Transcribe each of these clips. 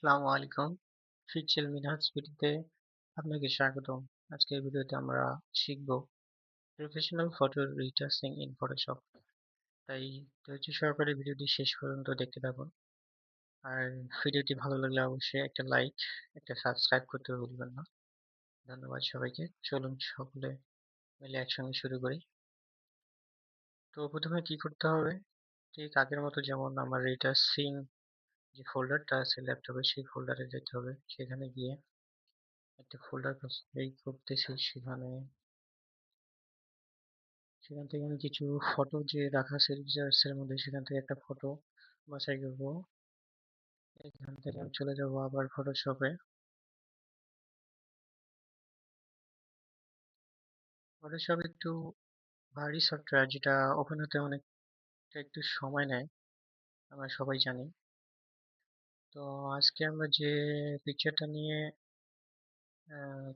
আসসালামু আলাইকুম। ফিকচার মিনহাজ ভিডিওতে আপনাকে স্বাগতম। আজকের ভিডিওতে আমরা শিখব professional photo retouching in Photoshop. তাই ধৈর্য সহকারে ভিডিওটি শেষ পর্যন্ত দেখতে থাকুন। আর ভিডিওটি ভালো লাগলে অবশ্যই একটা লাইক, একটা সাবস্ক্রাইব করতে ভুলবেন না। ধন্যবাদ সবাইকে। চলুন সকলে মিলে একসঙ্গে শুরু করি। তো প্রথমে কি করতে হবে? ঠিক আগের মতো যেমন আমার রিটাচিং যে ফোল্ডারটা আছে ল্যাপটপে সেই ফোল্ডারে যেতে হবে। সেখানে গিয়ে একটা ফোল্ডার তৈরি করতেছি সেখান থেকে আমি কিছু ফটো যে রাখা আছে রিচার্জ এর মধ্যে সেখান থেকে একটা ফটো বাছাই করব। এখান থেকে আমি চলে যাব আবার ফটোশপে। ফটোশপ একটু ভারী সফটওয়্যার, যেটা ওপেন হতে অনেকটা একটু সময় নেয়, আমরা সবাই জানি। তো আজকে আমরা যে পিকচারটা নিয়ে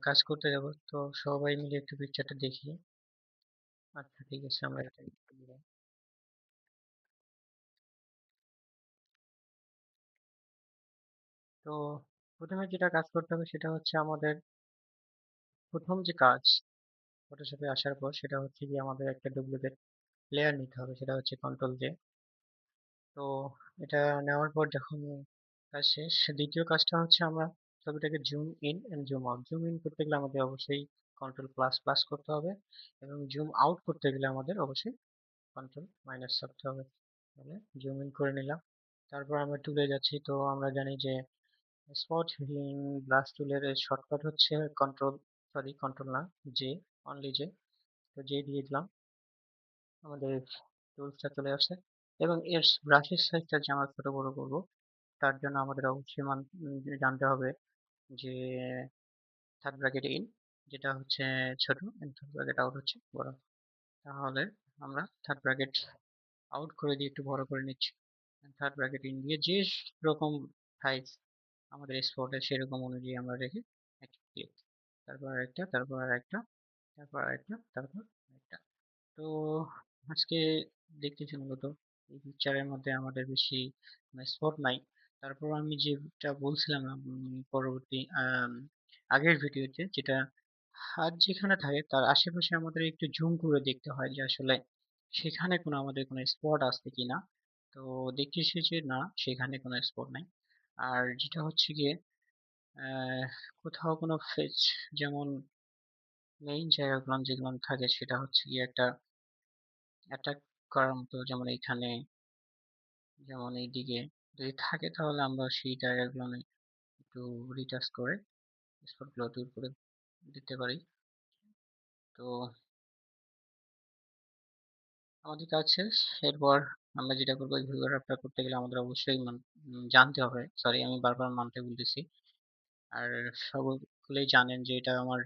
কাজ করতে যাব, তো সবাই মিলে একটু পিকচারটা দেখি। আচ্ছা ঠিক আছে, আমরা এটা একটু দিলাম। তো প্রথমে যেটা কাজ করতে হবে সেটা হচ্ছে আমাদের প্রথম যে কাজ ফটোশপে আসার পর সেটা হচ্ছে কি আমাদের একটা ডুপ্লিকেট লেয়ার নিতে হবে, সেটা হচ্ছে কন্ট্রোল জে। তো এটা নেওয়ার পর যখন কাজ শেষ, দ্বিতীয় কাজটা হচ্ছে আমরা ছবিটাকে zoom in and zoom out. Zoom in করতে গেলে আমাদের অবশ্যই কন্ট্রোল প্লাস প্লাস করতে হবে, এবং জুম আউট করতে গেলে আমাদের অবশ্যই কন্ট্রোল মাইনাস করতে হবে। তাহলে জুম ইন করে নিলাম। তারপর আমরা টুলে যাচ্ছি। তো আমরা জানি যে স্পট হিলিং ব্রাশ টুলের শর্টকাট হচ্ছে কন্ট্রোল না, জে, অনলি জে। তো জে দিয়ে দিলাম, আমাদের টুলসটা চলে আসছে। এবং এর ব্রাশের সাইজটা যে আমরা ছোট বড় করবো, তার জন্য আমাদের অবশ্যই জানতে হবে যে থার্ড ব্র্যাকেট ইন যেটা হচ্ছে ছোট, থার্ড ব্র্যাকেট আউট হচ্ছে বড়। তাহলে আমরা থার্ড ব্র্যাকেট আউট করে দিয়ে একটু বড় করে নিচ্ছি। থার্ড ব্র্যাকেট ইন দিয়ে যে রকম সাইজ আমাদের স্পটের সেরকম অনুযায়ী আমরা রেখে একটা ক্লিক, তারপর আরেকটা, তারপর আরেকটা, তারপর আরেকটা, তারপর আরেকটা। তো আজকে দেখতেছি মূলত এই পিকচারের মধ্যে আমাদের বেশি স্পট নাই। তারপর আমি যেটা বলছিলাম পরবর্তী আগের ভিডিওতে, যেটা হাত যেখানে থাকে তার আশেপাশে আমাদের একটু জুম করে দেখতে হয় যে আসলে সেখানে কোনো আমাদের কোনো স্পট আছে কিনা। তো দেখতেছি যে না, সেখানে কোনো স্পট নাই। আর যেটা হচ্ছে গিয়ে আহ, কোথাও কোনো ফেজ, যেমন মেইন জায়গাগুলো যেগুলো থাকে সেটা হচ্ছে গিয়ে একটা অ্যাটাক করার মতো, যেমন এইখানে, যেমন এইদিকে যদি থাকে তাহলে আমরা সেই জায়গাগুলো একটু রিটাচ করে স্পটগুলো দূর করে দিতে পারি। তো আমাদের কাজ শেষ। এরপর আমরা যেটা করবো, এই ভিডিও র্যাপটা করতে গেলে আমাদের অবশ্যই জানতে হবে, সরি আমি বারবার মানতে বলতেছি। আর সকলেই জানেন যে এটা আমার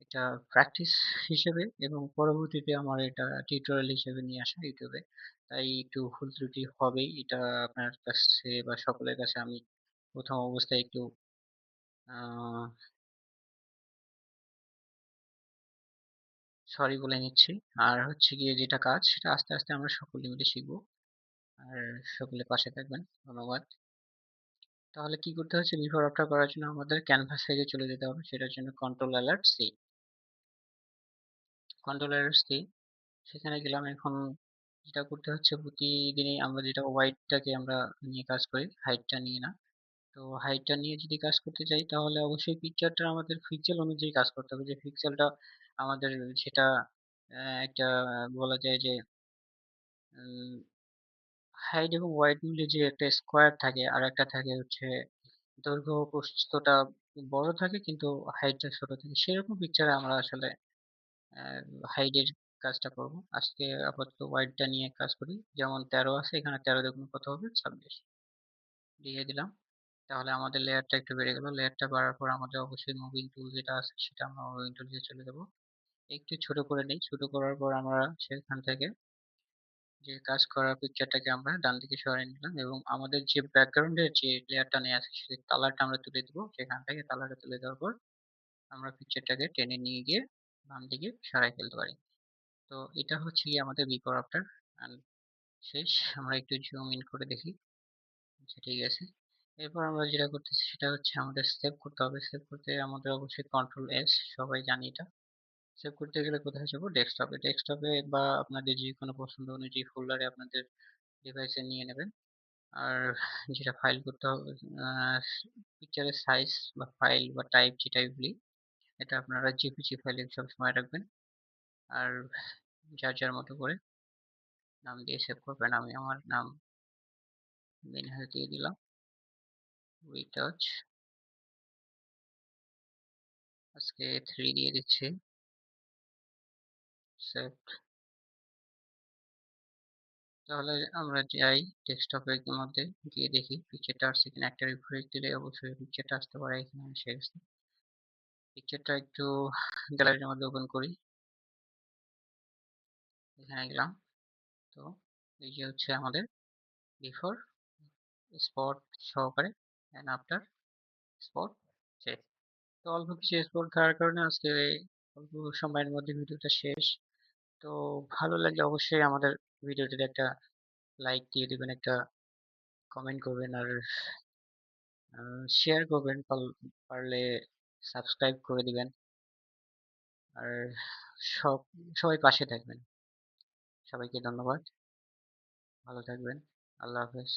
একটা প্র্যাকটিস হিসেবে এবং পরবর্তীতে আমার এটা টিউটোরিয়াল হিসেবে নিয়ে আসা ইউটিউবে। তাই একটু ভুল ত্রুটি হবেই, এটা আপনার কাছে বা সকলের কাছে আমি প্রথম অবস্থায় একটু সরি বলে নিচ্ছি। আর হচ্ছে গিয়ে যেটা কাজ সেটা আস্তে আস্তে আমরা সকলে মিলে শিখবো। আর সকলে পাশে থাকবেন, ধন্যবাদ। তাহলে কি করতে হচ্ছে, বিফোর আফটার করার জন্য আমাদের ক্যানভাস সাইজে চলে যেতে হবে, সেটার জন্য কন্ট্রোল অ্যালার্ট সি। সেখানে গেলাম। এখন যেটা করতে হচ্ছে, প্রতিদিনই আমরা যেটা হোয়াইটটাকে আমরা নিয়ে কাজ করি, হাইটটা নিয়ে না। তো হাইটটা নিয়ে যদি কাজ করতে চাই তাহলে অবশ্যই পিকচারটা আমাদের পিক্সেল অনুযায়ী কাজ করতে হবে, যে পিক্সেলটা আমাদের সেটা একটা বলা যায় যে হাইট এবং ওয়াইড মিলে যে একটা স্কোয়ার থাকে, আর একটা থাকে হচ্ছে দৈর্ঘ্য প্রস্থটা বড় থাকে কিন্তু হাইটটা ছোট থাকে, সেরকম পিকচারে আমরা আসলে হাইডের কাজটা করব। আজকে আপাতত ওয়াইডটা নিয়ে কাজ করি। যেমন 13 আছে, এখানে 13 দেখুন কত হবে, 26 দিয়ে দিলাম। তাহলে আমাদের লেয়ারটা একটু বেড়ে গেল। লেয়ারটা বাড়ার পর আমাদের অবশ্যই মুভিং টুল যেটা আছে সেটা আমরা মুভিং টুল দিয়ে চলে যাবো। একটু ছোট করে নিই। ছোট করার পর আমরা সেখান থেকে যে কাজ করা পিকচারটাকে আমরা ডান দিকে সরিয়ে নিলাম, এবং আমাদের যে ব্যাকগ্রাউন্ডের যে লেয়ারটা নিয়ে আছে সেই কালারটা আমরা তুলে দিব। সেখান থেকে কালারটা তুলে দেওয়ার পর আমরা পিকচারটাকে টেনে নিয়ে গিয়ে বাম দিকে সরাই ফেলতে পারি। তো এটা হচ্ছে গিয়ে আমাদের বিফোর আফটার শেষ। আমরা একটু জুম ইন করে দেখি। আচ্ছা ঠিক আছে। এরপর আমরা যেটা করতেছি সেটা হচ্ছে আমাদের সেভ করতে হবে। সেভ করতে আমাদের অবশ্যই কন্ট্রোল এস, সবাই জানি এটা। সেভ করতে গেলে কোথায় যাবো? ডেস্কটপে। ডেস্কটপে বা আপনাদের যে কোনো পছন্দ অনুযায়ী ফোল্ডারে আপনাদের ডিভাইসে নিয়ে নেবেন। আর যেটা ফাইল করতে হবে, পিকচারের সাইজ বা ফাইল বা টাইপ যেটাই বলি, এটা আপনারা জেপিজি ফাইলে সবসময় রাখবেন। আর যার যার মতো করে নাম দিয়ে সেভ করবেন। আমি আমার নাম মিনহাজ দিয়ে দিলাম। রিটাচ আজকে 3 দিয়ে দিচ্ছি। সেভ। তাহলে আমরা যাই ডেস্কটপের মধ্যে গিয়ে দেখি পিকচারটা আসছে কিনা। একটা রিফ্রেশ দিলে অবশ্যই পিকচারটা আসতে পারে। এখানে এসে গেছে। পিকচারটা একটু গ্যালারির মধ্যে ওপেন করি। এখানে গেলাম। তো এই যে হচ্ছে আমাদের বিফোর স্পট সহকারে অ্যান্ড আফটার স্পট শেষ। তো অল্প কিছু স্পট থাকার কারণে আজকে অল্প সময়ের মধ্যে ভিডিওটা শেষ। তো ভালো লাগলে অবশ্যই আমাদের ভিডিওটিতে একটা লাইক দিয়ে দিবেন, একটা কমেন্ট করবেন, আর শেয়ার করবেন, পারলে সাবস্ক্রাইব করে দিবেন। আর সব সবাই পাশে থাকবেন। সবাইকে ধন্যবাদ। ভালো থাকবেন। আল্লাহ হাফেজ।